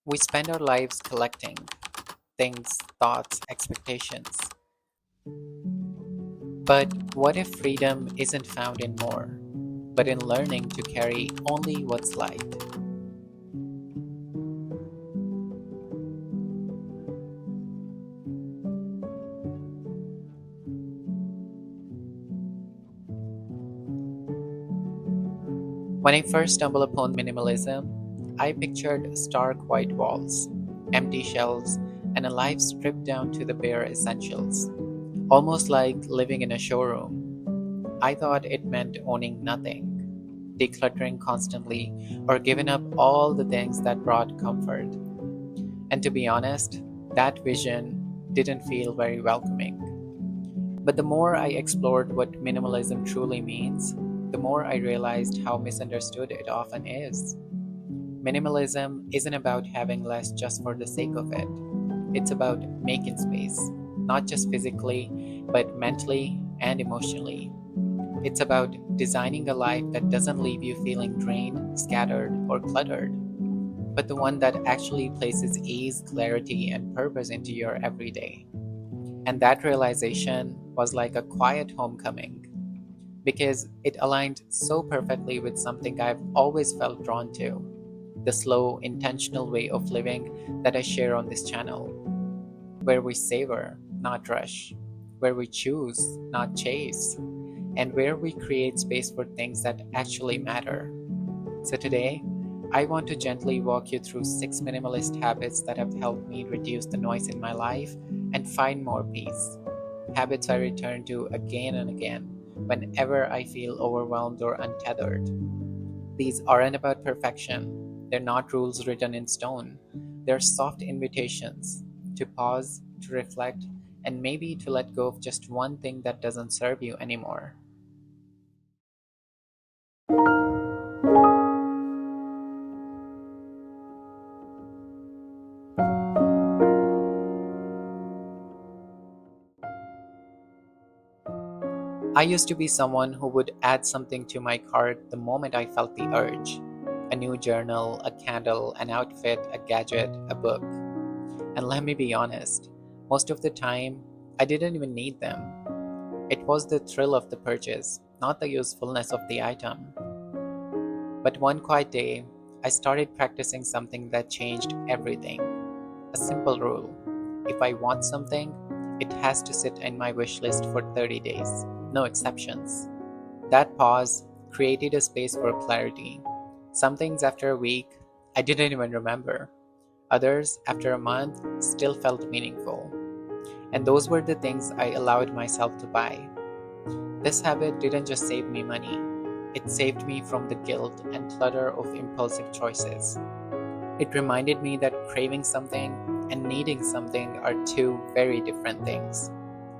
We spend our lives collecting things, thoughts, expectations. But what if freedom isn't found in more, but in learning to carry only what's light? When I first stumbled upon minimalism, I pictured stark white walls, empty shelves, and a life stripped down to the bare essentials, almost like living in a showroom. I thought it meant owning nothing, decluttering constantly, or giving up all the things that brought comfort. And to be honest, that vision didn't feel very welcoming. But the more I explored what minimalism truly means, the more I realized how misunderstood it often is. Minimalism isn't about having less just for the sake of it. It's about making space, not just physically, but mentally and emotionally. It's about designing a life that doesn't leave you feeling drained, scattered, or cluttered, but the one that actually places ease, clarity, and purpose into your everyday. And that realization was like a quiet homecoming because it aligned so perfectly with something I've always felt drawn to: the slow, intentional way of living that I share on this channel, where we savor, not rush, where we choose, not chase, and where we create space for things that actually matter. So today, I want to gently walk you through 6 minimalist habits that have helped me reduce the noise in my life and find more peace. Habits I return to again and again whenever I feel overwhelmed or untethered. These aren't about perfection, they're not rules written in stone. They're soft invitations to pause, to reflect, and maybe to let go of just one thing that doesn't serve you anymore. I used to be someone who would add something to my cart the moment I felt the urge: a new journal, a candle, an outfit, a gadget, a book. And let me be honest, most of the time, I didn't even need them. It was the thrill of the purchase, not the usefulness of the item. But one quiet day, I started practicing something that changed everything. A simple rule: if I want something, it has to sit in my wish list for 30 days, no exceptions. That pause created a space for clarity. Some things after a week, I didn't even remember. Others, after a month, still felt meaningful. And those were the things I allowed myself to buy. This habit didn't just save me money, it saved me from the guilt and clutter of impulsive choices. It reminded me that craving something and needing something are two very different things.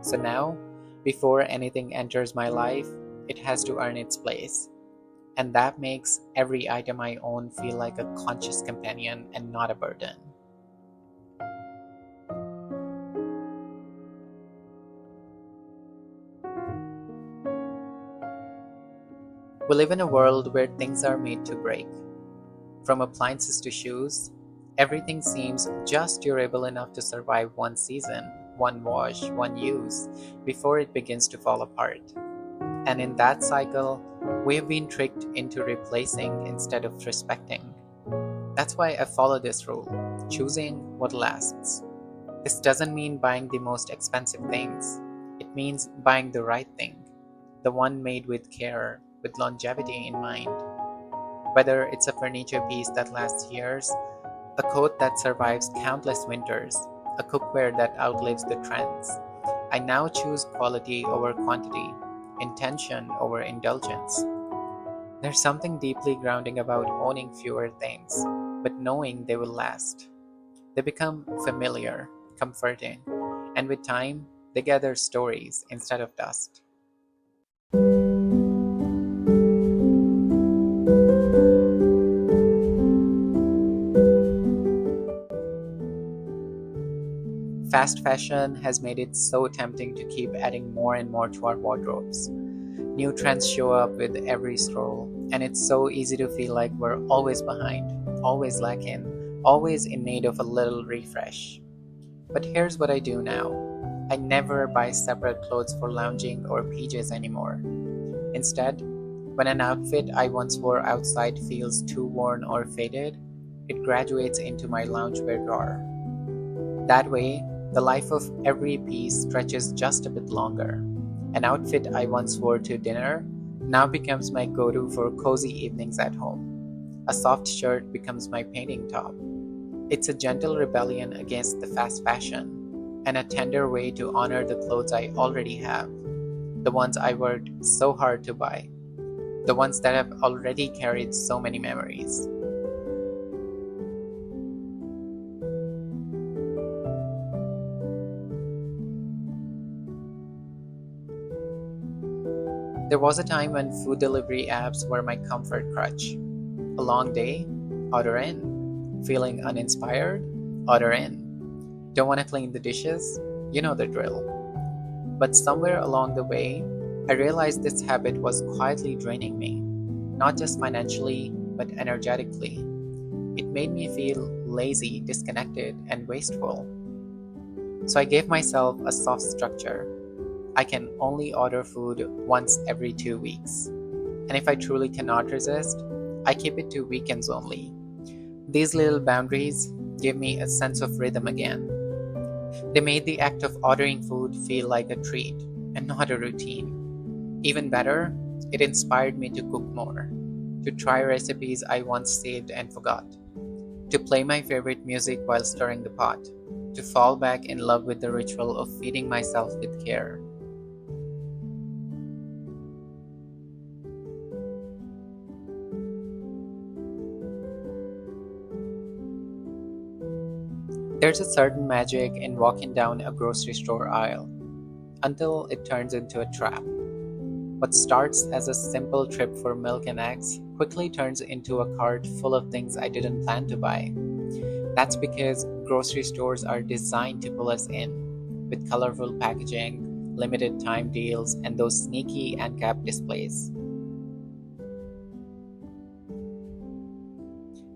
So now, before anything enters my life, it has to earn its place. And that makes every item I own feel like a conscious companion and not a burden. We live in a world where things are made to break. From appliances to shoes, everything seems just durable enough to survive one season, one wash, one use, before it begins to fall apart. And in that cycle, we have been tricked into replacing instead of respecting. That's why I follow this rule: choosing what lasts. This doesn't mean buying the most expensive things. It means buying the right thing, the one made with care, with longevity in mind. Whether it's a furniture piece that lasts years, a coat that survives countless winters, a cookware that outlives the trends, I now choose quality over quantity, intention over indulgence. There's something deeply grounding about owning fewer things, but knowing they will last. They become familiar, comforting, and with time, they gather stories instead of dust. Fast fashion has made it so tempting to keep adding more and more to our wardrobes. New trends show up with every scroll, and it's so easy to feel like we're always behind, always lacking, always in need of a little refresh. But here's what I do now. I never buy separate clothes for lounging or PJs anymore. Instead, when an outfit I once wore outside feels too worn or faded, it graduates into my loungewear drawer. That way, the life of every piece stretches just a bit longer. An outfit I once wore to dinner now becomes my go to for cozy evenings at home. A soft shirt becomes my painting top. It's a gentle rebellion against the fast fashion, and a tender way to honor the clothes I already have, the ones I worked so hard to buy, the ones that have already carried so many memories. There was a time when food delivery apps were my comfort crutch. A long day? Order in. Feeling uninspired? Order in. Don't want to clean the dishes? You know the drill. But somewhere along the way, I realized this habit was quietly draining me, not just financially, but energetically. It made me feel lazy, disconnected, and wasteful. So I gave myself a soft structure. I can only order food once every 2 weeks. And if I truly cannot resist, I keep it to weekends only. These little boundaries give me a sense of rhythm again. They made the act of ordering food feel like a treat and not a routine. Even better, it inspired me to cook more, to try recipes I once saved and forgot, to play my favorite music while stirring the pot, to fall back in love with the ritual of feeding myself with care. There's a certain magic in walking down a grocery store aisle until it turns into a trap. What starts as a simple trip for milk and eggs quickly turns into a cart full of things I didn't plan to buy. That's because grocery stores are designed to pull us in with colorful packaging, limited time deals, and those sneaky end cap displays.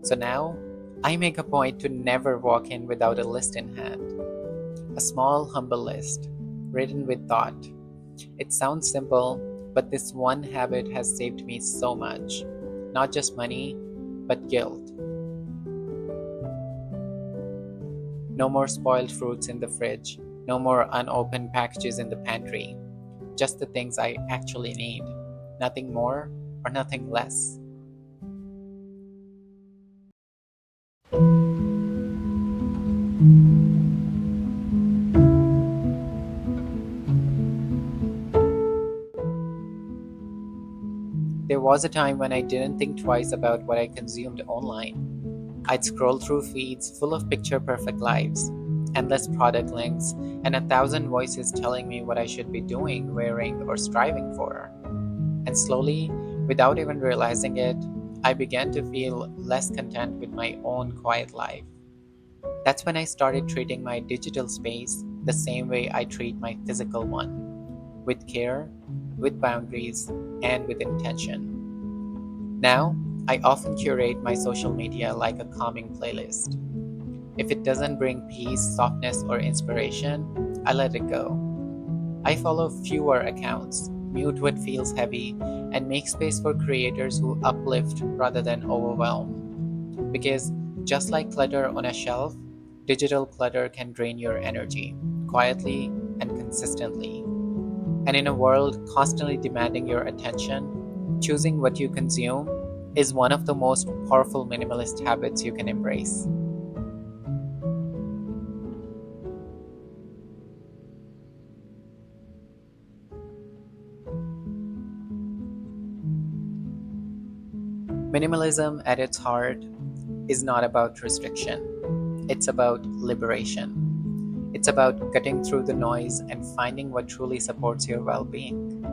So now, I make a point to never walk in without a list in hand. A small, humble list, written with thought. It sounds simple, but this one habit has saved me so much. Not just money, but guilt. No more spoiled fruits in the fridge. No more unopened packages in the pantry. Just the things I actually need. Nothing more or nothing less. There was a time when I didn't think twice about what I consumed online. I'd scroll through feeds full of picture perfect lives, endless product links, and 1,000 voices telling me what I should be doing, wearing, or striving for. And slowly, without even realizing it, I began to feel less content with my own quiet life. That's when I started treating my digital space the same way I treat my physical one, with care, with boundaries, and with intention. Now, I often curate my social media like a calming playlist. If it doesn't bring peace, softness, or inspiration, I let it go. I follow fewer accounts, mute what feels heavy, and make space for creators who uplift rather than overwhelm. Because just like clutter on a shelf, digital clutter can drain your energy quietly and consistently. And in a world constantly demanding your attention, choosing what you consume is one of the most powerful minimalist habits you can embrace. Minimalism at its heart is not about restriction, it's about liberation. It's about cutting through the noise and finding what truly supports your well being.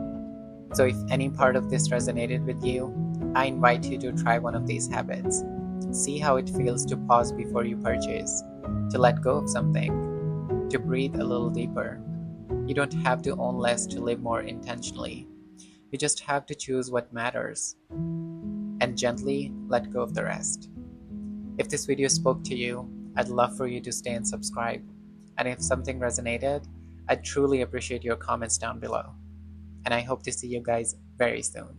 So, if any part of this resonated with you, I invite you to try one of these habits. See how it feels to pause before you purchase, to let go of something, to breathe a little deeper. You don't have to own less to live more intentionally. You just have to choose what matters and gently let go of the rest. If this video spoke to you, I'd love for you to stay and subscribe. And if something resonated, I'd truly appreciate your comments down below. And I hope to see you guys very soon.